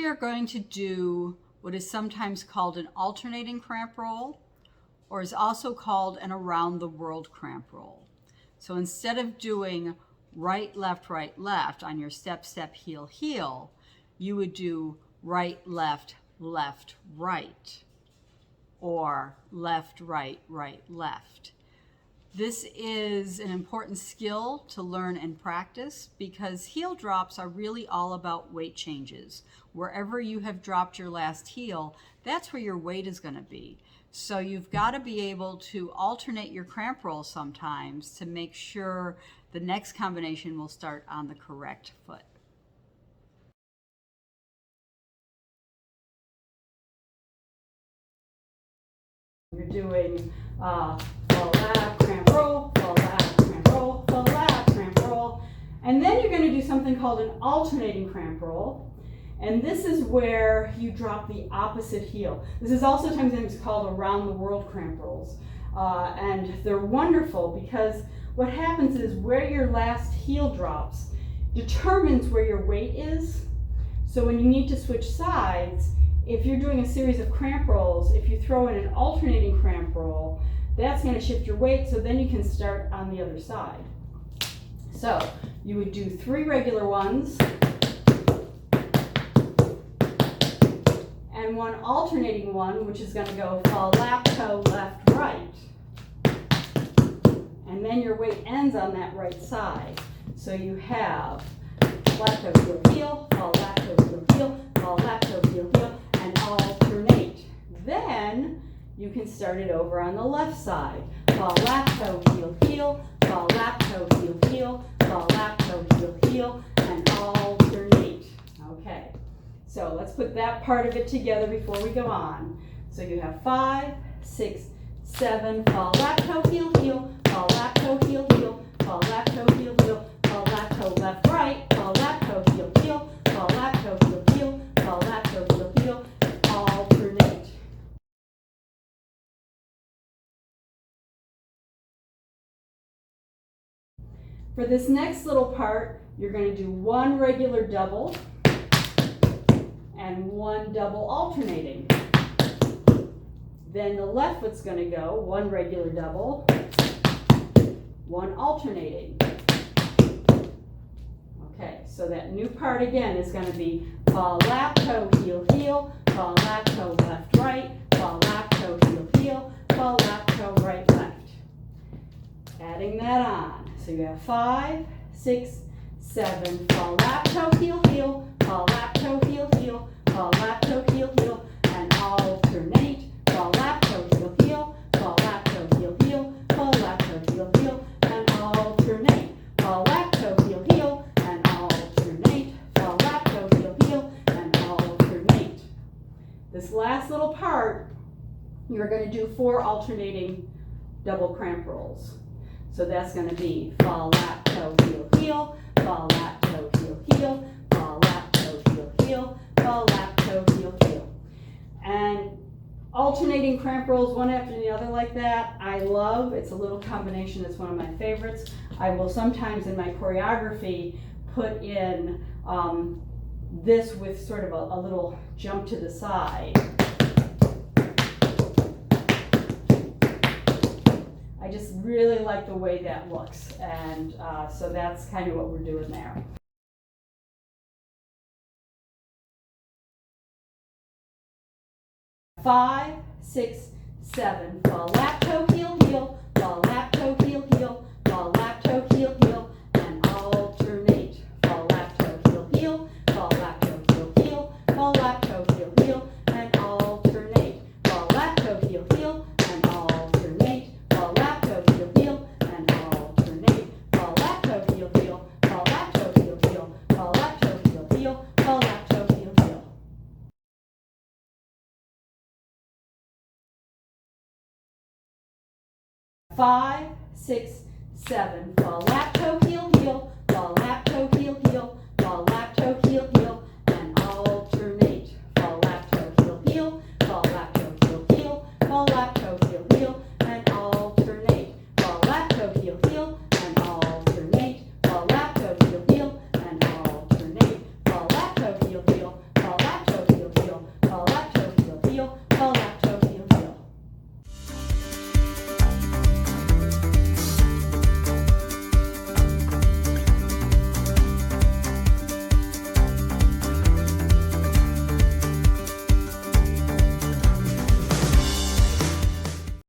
we are going to do what is sometimes called an alternating cramp roll, or is also called an around the world cramp roll. So instead of doing right, left on your step, step, heel, heel, you would do right, left, right, or left, right, left. This is an important skill to learn and practice because heel drops are really all about weight changes. Wherever you have dropped your last heel, that's where your weight is going to be. So you've got to be able to alternate your cramp roll sometimes to make sure the next combination will start on the correct foot. You're doing fall lap, cramp roll, fall lap, cramp roll, fall lap, cramp roll. And then you're going to do something called an alternating cramp roll. And this is where you drop the opposite heel. This is also sometimes called around the world cramp rolls. And they're wonderful because what happens is where your last heel drops determines where your weight is. So when you need to switch sides, if you're doing a series of cramp rolls, if you throw in an alternating cramp roll, that's going to shift your weight, so then you can start on the other side. So you would do 3 regular ones and 1 alternating one, which is going to go fall lap, toe, left, right. And then your weight ends on that right side. So you have lap, toe, heel, heel, fall lap, toe, heel, heel, fall lap, toe, heel, heel, and alternate. Then you can start it over on the left side. Fall lap, toe, heel, heel, fall lap, toe, heel, heel, fall lap, toe, heel, heel, and alternate. Okay, so let's put that part of it together before we go on. So you have 5, 6, 7, fall lap, toe, heel, heel, fall lap, toe, heel, heel, fall lap, toe, heel, heel, fall lap, toe, left, right, fall lap, toe, heel, heel, fall lap, toe, heel, heel, fall lap, toe, heel, heel, alternate. For this next little part, you're going to do 1 regular double and 1 double alternating. Then the left foot's going to go 1 regular double, 1 alternating. Okay, so that new part again is going to be fall lap, toe, heel, heel, fall lap, toe, left, right, fall lap, toe, heel, heel, fall lap, toe, right, left. Adding that on. So you have 5, 6, 7, fall lap, toe, heel, heel, fall lap, toe, heel, heel, fall lap, toe, heel, heel, and alternate. Fall lap, toe, heel, heel, fall lap, toe, heel, heel, fall lap, toe, heel, heel, and alternate. Fall lap, toe, heel, heel, and alternate. Fall lap, toe, heel, heel, and alternate. This last little part, you're going to do 4 alternating double cramp rolls. So that's going to be fall lap, toe, heel, heel, fall lap, toe, heel, heel, fall lap, toe, heel, heel, fall lap, toe, heel, heel. And alternating cramp rolls one after the other like that, I love. It's a little combination that's one of my favorites. I will sometimes in my choreography put in this with sort of a little jump to the side. I just really like the way that looks, and so that's kind of what we're doing there. Five, 6, 7, fall lap, toe, heel, heel, fall lap, toe, heel, heel, fall lap, toe, heel, heel, and alternate. Fall lap, toe, heel, heel, fall lap, toe, heel, heel, fall lap, toe, heel, heel, and alternate. Fall lap, toe, heel, heel, and alternate. Fall lap, toe, heel, heel, and alternate. Fall lap, toe, heel, heel, fall lap, toe, heel, heel, fall lap, toe, heel, heel, fall lap, toe, heel, heel. 5, 6, 7, fall lap, toe, heel, heel, fall lap, toe, heel, heel,